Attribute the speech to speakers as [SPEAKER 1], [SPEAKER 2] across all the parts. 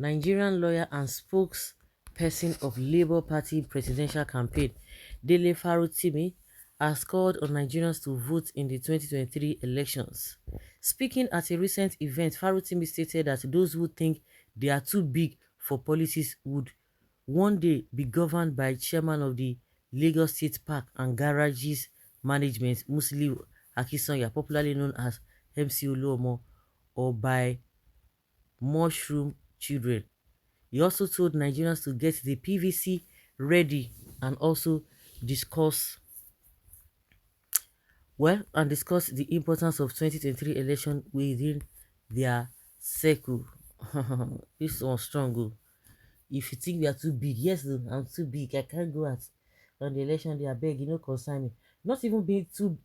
[SPEAKER 1] Nigerian lawyer and spokesperson of Labour Party presidential campaign, Dele has called on Nigerians to vote in the 2023 elections. Speaking at a recent event, Farotimi stated that those who think they are too big for policies would one day be governed by chairman of the Lagos State Park and Garages Management, Musiliu Akisanya, popularly known as MC Oluomo, or by mushroom children. He also told Nigerians to get the PVC ready and also discuss discuss the importance of 2023 election within their circle. This one strong. Oh. If you think we are too big, yes, though, I'm too big. I can't go out on the election day. I beg, you know, concern me. Not even being too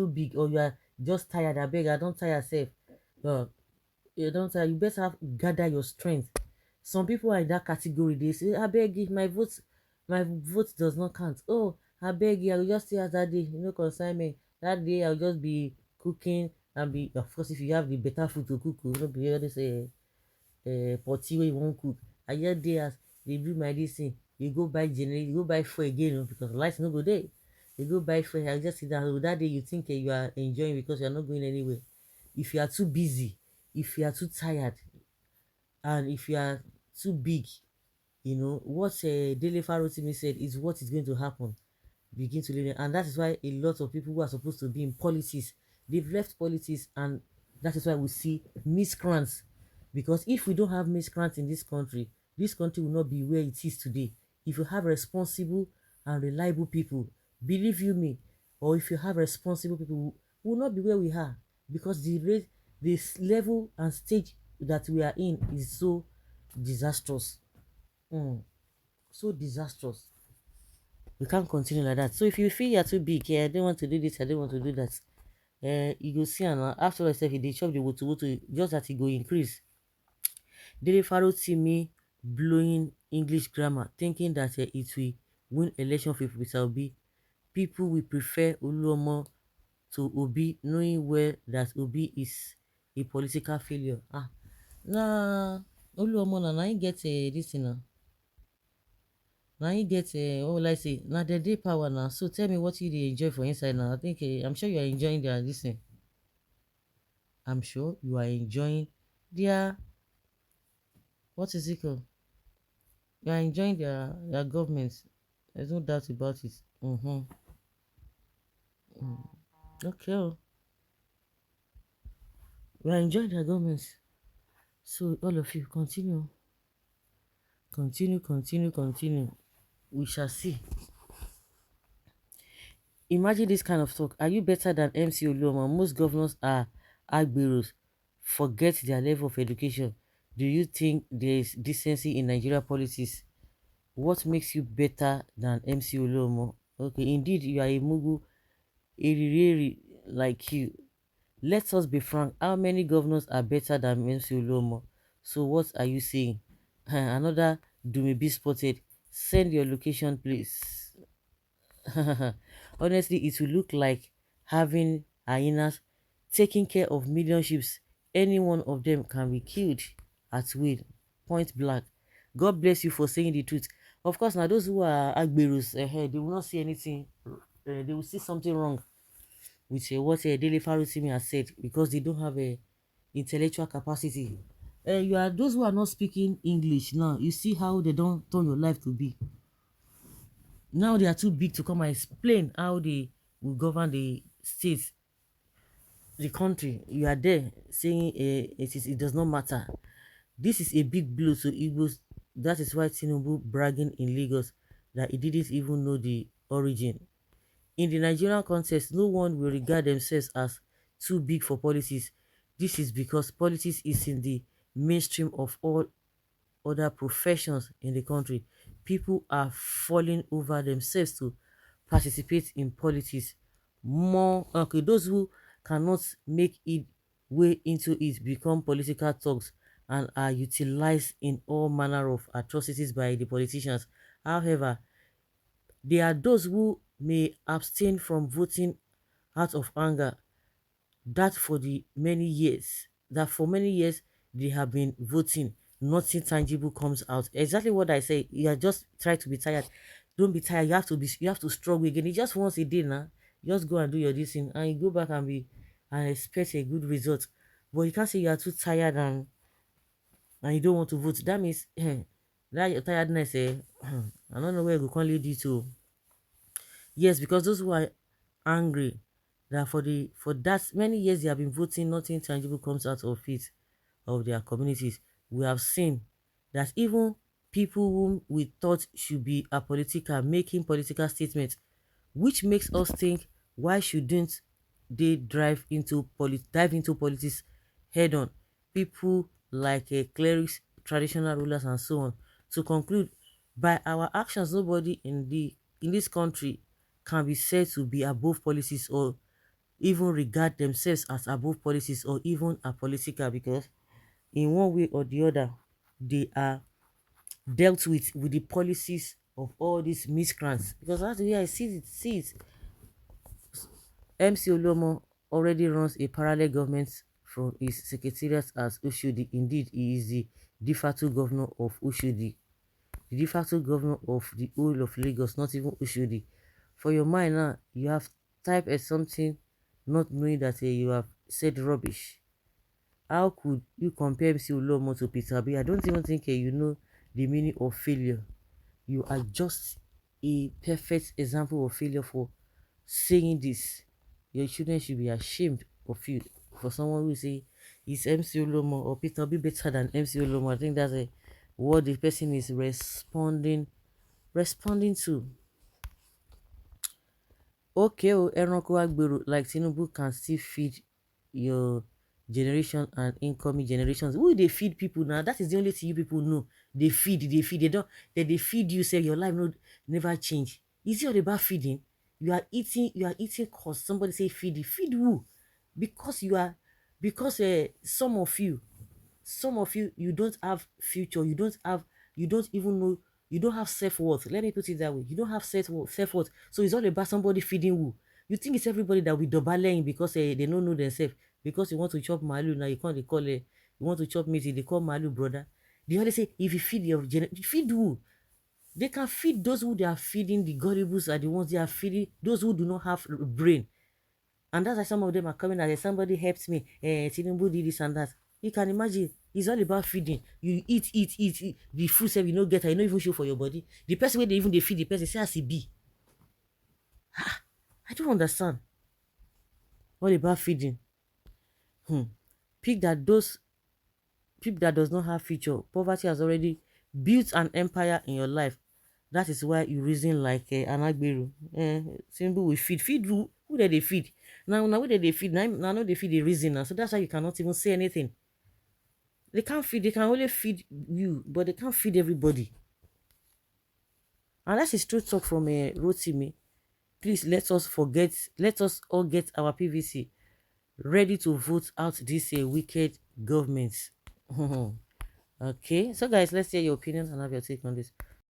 [SPEAKER 1] big, or you are just tired. I beg, I don't tire yourself. You don't tire. You better gather your strength. Some people are in that category. They say, I beg, if my vote does not count. Oh, I beg you, I will just stay as that day. You know, concern me. That day I'll just be cooking and be, of course, if you have the better food to cook, you know, be all this potty wey you wan cook. I just dey as dey do my dis thing, you go buy generator, you go buy fuel again o, because light no go dey. You go buy fuel, I just sit down. So that day you think you are enjoying because you are not going anywhere. If you are too busy, if you are too tired, and if you are too big, you know what Dele Farotimi said is what is going to happen. Begin to live, and that is why a lot of people who are supposed to be in politics, they've left politics, and that is why we see miscreants. Because if we don't have miscreants in this country will not be where it is today. If you have responsible and reliable people, believe you me, or if you have responsible people, we will not be where we are, because the rate, this level and stage that we are in is so disastrous. So disastrous. We can't continue like that. So if you feel you're too big, yeah, I don't want to do this, I don't want to do that. You go see, and after all, if they chop the woto, just that it go increase. Dele Farotimi blowing English grammar, thinking that it will win election with Peter Obi. People will prefer Oluomo to Obi, knowing well that Obi is a political failure. Nah, Oluomo na him get this thing now. Now he get what will I say? Now the day power now. So tell me what you dey enjoy for inside now. I think I'm sure you are enjoying their this thing. I'm sure you are enjoying their, what is it called? You are enjoying their government. There's no doubt about it. Okay. Oh. You are enjoying their government. So all of you continue. Continue. We shall see. Imagine this kind of talk. Are you better than MC Oluomo? Most governors are agberos. Forget their level of education. Do you think there is decency in Nigeria politics? What makes you better than MC Oluomo? Okay, indeed, you are a mugu, a like you. Let us be frank. How many governors are better than MC Oluomo? So what are you saying? Another do me be spotted. Send your location, please. Honestly, it will look like having hyenas taking care of million sheep. Any one of them can be killed at will, point blank. God bless you for saying the truth. Of course, now those who are agberus, they will not see anything. They will see something wrong with what Dele Farotimi has said, because they don't have a intellectual capacity. You are those who are not speaking English now. You see how they don't turn your life to be. Now they are too big to come and explain how they will govern the state, the country. You are there saying it does not matter. This is a big blow to Igbos. That is why Tinubu bragging in Lagos that he didn't even know the origin. In the Nigerian context, no one will regard themselves as too big for politics. This is because politics is in the mainstream of all other professions in the country. People are falling over themselves to participate in politics. More okay, those who cannot make it way into it become political thugs and are utilized in all manner of atrocities by the politicians. However, there are those who may abstain from voting out of anger, that for many years they have been voting, nothing tangible comes out. Exactly what I say. You are just trying to be tired. Don't be tired. You have to struggle again. It's just once a day now. Just go and do your this thing and you go back and be and expect a good result. But you can't say you are too tired and you don't want to vote. That means that your tiredness, I don't know where it will come lead you to. Yes, because those who are angry that for that many years they have been voting, nothing tangible comes out of it, of their communities. We have seen that even people whom we thought should be apolitical making political statements, which makes us think, why shouldn't they dive into politics head on? People like clerics, traditional rulers, and so on. To conclude, by our actions, nobody in this country can be said to be above policies or even regard themselves as above policies or even apolitical, because in one way or the other they are dealt with the policies of all these miscreants. Because that's the way I see it. MC Oluomo already runs a parallel government from his secretariat as Oshodi. Indeed, he is the de facto governor of Oshodi, the de facto governor of the whole of Lagos, not even Oshodi. For your mind now, you have typed as something not knowing that you have said rubbish. How could you compare MC Oluomo to Peter B? I don't even think you know the meaning of failure. You are just a perfect example of failure for saying this. Your children should be ashamed of you. For someone who say is MC Oluomo or Peter B better than MC Oluomo, I think that's what the person is responding to. Okay, oh, ẹranko agbero like Tinubu can still feed your generation and incoming generations. Who they feed people now? That is the only thing you people know. They feed. They don't. They feed you. Say your life no never change. Is it all about feeding? You are eating. You are eating cause somebody say feed you. Feed who? Because you are. Because some of you, you don't have future. You don't even know. You don't have self-worth. Let me put it that way. You don't have self-worth. So it's all about somebody feeding who. You think it's everybody that will double because they don't know themselves. Because you want to chop malu now, you can't they call it. You want to chop meat, they call malu brother. They always say if you feed feed who? They can feed those who they are feeding. The gullibles are the ones they are feeding. Those who do not have brain. And that's why some of them are coming as somebody helps me. Tinubu did this and that. You can imagine. It's all about feeding. You eat. The food self you don't get, you don't even show for your body. The person where they feed the person, say as he be. I don't understand. What about feeding? Hmm. Pick that those people that does not have future. Poverty has already built an empire in your life. That is why you reason like an agberu. Simple we feed. Feed who did they feed? Now who did they feed? Now they feed the reason now. So that's why you cannot even say anything. They can't feed, they can only feed you, but they can't feed everybody. And that's a true talk from Rotimi. Please let us all get our PVC ready to vote out this wicked government. Okay, so guys, let's hear your opinions and have your take on this.